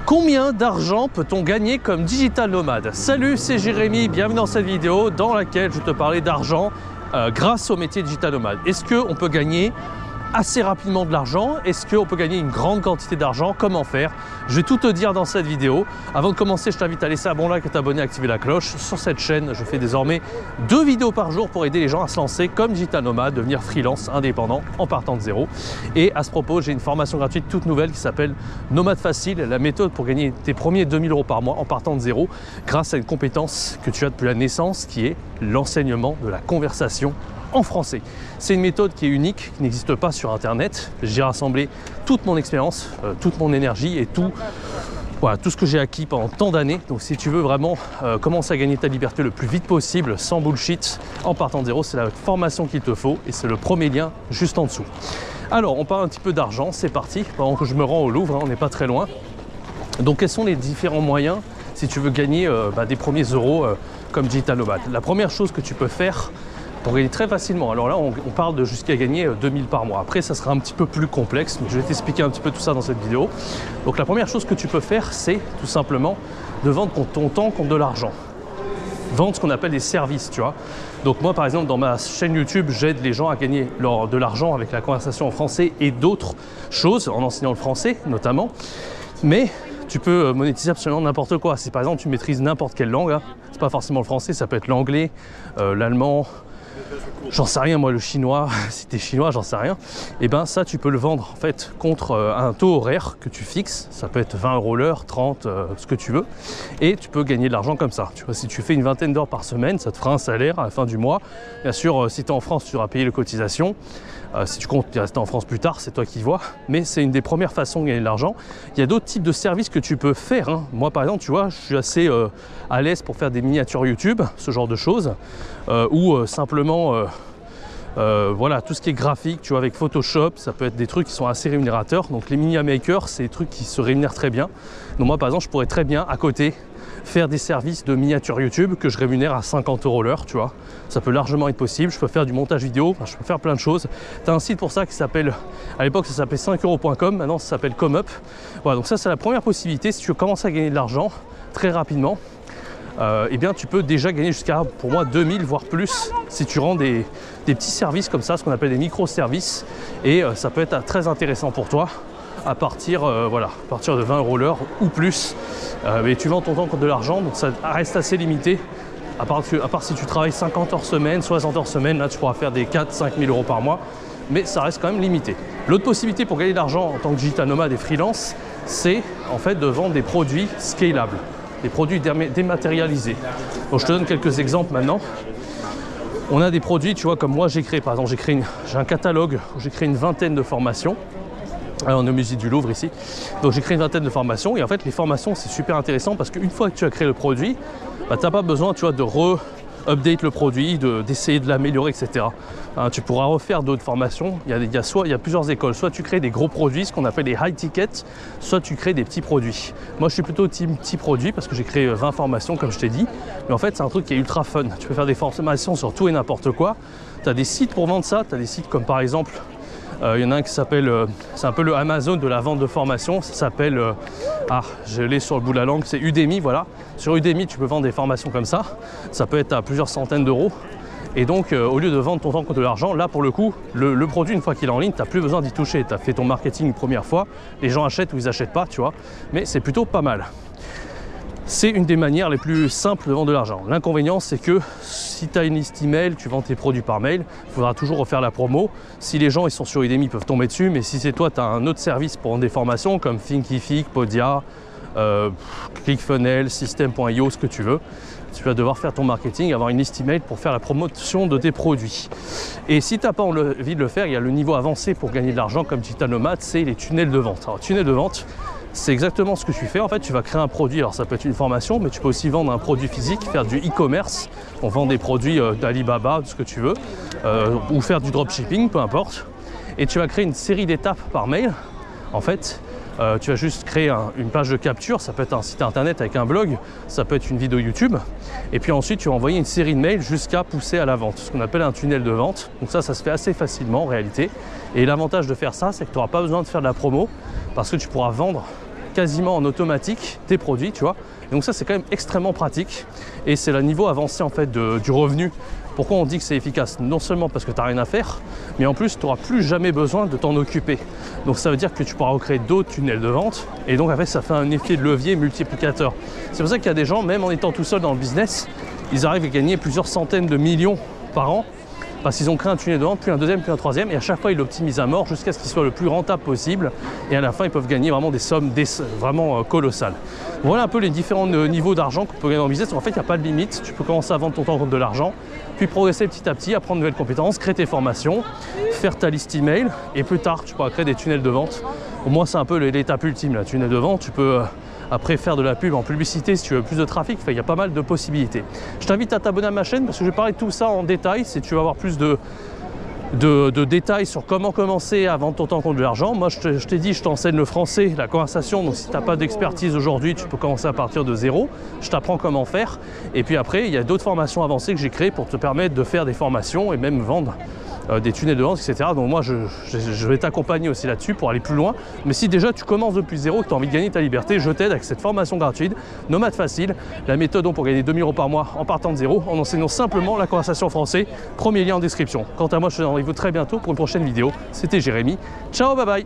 Combien d'argent peut-on gagner comme digital nomade? Salut, c'est Jérémy, bienvenue dans cette vidéo dans laquelle je te parlais d'argent grâce au métier digital nomade. Est-ce qu'on peut gagner assez rapidement de l'argent? Est-ce qu'on peut gagner une grande quantité d'argent? Comment faire? Je vais tout te dire dans cette vidéo. Avant de commencer, je t'invite à laisser un bon like, à t'abonner, à activer la cloche. Sur cette chaîne, je fais désormais 2 vidéos par jour pour aider les gens à se lancer comme digital nomade, devenir freelance indépendant en partant de zéro. Et à ce propos, j'ai une formation gratuite toute nouvelle qui s'appelle Nomade Facile, la méthode pour gagner tes premiers 2000 € par mois en partant de zéro grâce à une compétence que tu as depuis la naissance qui est l'enseignement de la conversation en français. C'est une méthode qui est unique, qui n'existe pas sur internet. J'ai rassemblé toute mon expérience, toute mon énergie et tout ce que j'ai acquis pendant tant d'années. Donc si tu veux vraiment commencer à gagner ta liberté le plus vite possible, sans bullshit, en partant de zéro, c'est la formation qu'il te faut et c'est le premier lien juste en dessous. Alors on parle un petit peu d'argent, c'est parti. Pendant que je me rends au Louvre, hein, on n'est pas très loin. Donc quels sont les différents moyens si tu veux gagner des premiers euros comme digital nomade? La première chose que tu peux faire pour gagner très facilement, alors là on parle de jusqu'à gagner 2000 par mois. Après ça sera un petit peu plus complexe, mais je vais t'expliquer un petit peu tout ça dans cette vidéo. Donc la première chose que tu peux faire, c'est tout simplement de vendre ton temps contre de l'argent. Vendre ce qu'on appelle des services, tu vois. Donc moi par exemple dans ma chaîne YouTube, j'aide les gens à gagner de l'argent avec la conversation en français et d'autres choses, en enseignant le français notamment. Mais tu peux monétiser absolument n'importe quoi. Si par exemple tu maîtrises n'importe quelle langue, hein, c'est pas forcément le français, ça peut être l'anglais, l'allemand, j'en sais rien moi, le chinois, si t'es chinois, j'en sais rien, et ben ça tu peux le vendre en fait contre un taux horaire que tu fixes, ça peut être 20 € l'heure, 30, ce que tu veux, et tu peux gagner de l'argent comme ça. Tu vois, si tu fais une vingtaine d'heures par semaine, ça te fera un salaire à la fin du mois. Bien sûr, si tu es en France, tu auras payé les cotisations. Si tu comptes rester en France plus tard, c'est toi qui vois, mais c'est une des premières façons de gagner de l'argent. Il y a d'autres types de services que tu peux faire, hein. Moi par exemple, tu vois, je suis assez à l'aise pour faire des miniatures YouTube, ce genre de choses, ou simplement voilà, tout ce qui est graphique, tu vois, avec Photoshop, ça peut être des trucs qui sont assez rémunérateurs. Donc les mini makers, c'est des trucs qui se rémunèrent très bien. Donc moi par exemple, je pourrais très bien à côté faire des services de miniature YouTube que je rémunère à 50 € l'heure, tu vois. Ça peut largement être possible. Je peux faire du montage vidéo, enfin, je peux faire plein de choses. Tu as un site pour ça qui s'appelle, à l'époque ça s'appelait 5euros.com, maintenant ça s'appelle ComeUp. Voilà, donc ça c'est la première possibilité. Si tu veux commencer à gagner de l'argent très rapidement, eh bien tu peux déjà gagner jusqu'à, pour moi, 2000 voire plus si tu rends des petits services comme ça, ce qu'on appelle des micro-services, et ça peut être très intéressant pour toi à partir, voilà, à partir de 20 € l'heure ou plus. Mais tu vends ton temps contre de l'argent, donc ça reste assez limité. À part si tu travailles 50 heures semaine, 60 heures semaine, là tu pourras faire des 4-5 000 € par mois, mais ça reste quand même limité. L'autre possibilité pour gagner de l'argent en tant que digital nomade et freelance, c'est en fait de vendre des produits scalables, des produits dématérialisés. Donc je te donne quelques exemples maintenant. On a des produits, tu vois, comme moi j'ai créé, par exemple, j'ai un catalogue où j'ai créé une vingtaine de formations. On est au musée du Louvre ici. Donc j'ai créé une vingtaine de formations, et en fait les formations c'est super intéressant parce qu'une fois que tu as créé le produit, tu n'as pas besoin, tu vois, de update le produit, d'essayer de l'améliorer, etc. Hein, tu pourras refaire d'autres formations. Il y a plusieurs écoles. Soit tu crées des gros produits, ce qu'on appelle des high tickets, soit tu crées des petits produits. Moi, je suis plutôt team petits produits parce que j'ai créé 20 formations, comme je t'ai dit. Mais en fait, c'est un truc qui est ultra fun. Tu peux faire des formations sur tout et n'importe quoi. Tu as des sites pour vendre ça. Tu as des sites comme par exemple, il y en a un qui s'appelle, c'est un peu le Amazon de la vente de formation, ça s'appelle, je l'ai sur le bout de la langue, c'est Udemy, voilà. Sur Udemy, tu peux vendre des formations comme ça peut être à plusieurs centaines d'euros. Et donc, au lieu de vendre ton temps contre de l'argent, là pour le coup, le produit, une fois qu'il est en ligne, tu n'as plus besoin d'y toucher. Tu as fait ton marketing une première fois, les gens achètent ou ils n'achètent pas, tu vois, mais c'est plutôt pas mal. C'est une des manières les plus simples de vendre de l'argent. L'inconvénient, c'est que si tu as une liste email, tu vends tes produits par mail, il faudra toujours refaire la promo. Si les gens ils sont sur Udemy, ils peuvent tomber dessus, mais si c'est toi, tu as un autre service pour vendre des formations comme Thinkific, Podia, ClickFunnels, System.io, ce que tu veux, tu vas devoir faire ton marketing, avoir une liste email pour faire la promotion de tes produits. Et si tu n'as pas envie de le faire, il y a le niveau avancé pour gagner de l'argent comme digital nomade, c'est les tunnels de vente. Alors, tunnel de vente, c'est exactement ce que tu fais. En fait, tu vas créer un produit. Alors, ça peut être une formation, mais tu peux aussi vendre un produit physique, faire du e-commerce. On vend des produits d'Alibaba, de ce que tu veux, ou faire du dropshipping, peu importe. Et tu vas créer une série d'étapes par mail. En fait, tu vas juste créer une page de capture. Ça peut être un site internet avec un blog, ça peut être une vidéo YouTube. Et puis ensuite, tu vas envoyer une série de mails jusqu'à pousser à la vente, ce qu'on appelle un tunnel de vente. Donc ça se fait assez facilement en réalité. Et l'avantage de faire ça, c'est que tu n'auras pas besoin de faire de la promo parce que tu pourras vendre quasiment en automatique tes produits, tu vois. Et donc ça, c'est quand même extrêmement pratique. Et c'est le niveau avancé en fait du revenu. Pourquoi on dit que c'est efficace? Non seulement parce que tu n'as rien à faire, mais en plus, tu n'auras plus jamais besoin de t'en occuper. Donc ça veut dire que tu pourras recréer d'autres tunnels de vente. Et donc, en fait, ça fait un effet de levier multiplicateur. C'est pour ça qu'il y a des gens, même en étant tout seul dans le business, ils arrivent à gagner plusieurs centaines de millions par an. Parce qu'ils ont créé un tunnel de vente, puis un deuxième, puis un troisième, et à chaque fois ils l'optimisent à mort jusqu'à ce qu'il soit le plus rentable possible. Et à la fin, ils peuvent gagner vraiment des sommes vraiment colossales. Voilà un peu les différents niveaux d'argent qu'on peut gagner dans le business. En fait, il n'y a pas de limite. Tu peux commencer à vendre ton temps contre de l'argent, puis progresser petit à petit, apprendre de nouvelles compétences, créer tes formations, faire ta liste email, et plus tard, tu pourras créer des tunnels de vente. Au moins, c'est un peu l'étape ultime, la tunnel de vente. Tu peux après faire de la pub en publicité si tu veux plus de trafic. Enfin, il y a pas mal de possibilités. Je t'invite à t'abonner à ma chaîne parce que je vais parler de tout ça en détail si tu veux avoir plus de détails sur comment commencer à vendre ton temps contre de l'argent. Moi, je t'ai dit, je t'enseigne le français, la conversation. Donc, si tu n'as pas d'expertise aujourd'hui, tu peux commencer à partir de zéro. Je t'apprends comment faire. Et puis après, il y a d'autres formations avancées que j'ai créées pour te permettre de faire des formations et même vendre des tunnels de vente, etc. Donc moi, je vais t'accompagner aussi là-dessus pour aller plus loin. Mais si déjà tu commences depuis zéro, que tu as envie de gagner ta liberté, je t'aide avec cette formation gratuite, Nomade Facile, la méthode pour gagner 2000 € par mois en partant de zéro, en enseignant simplement la conversation français. Premier lien en description. Quant à moi, je te donne rendez-vous très bientôt pour une prochaine vidéo. C'était Jérémy. Ciao, bye bye.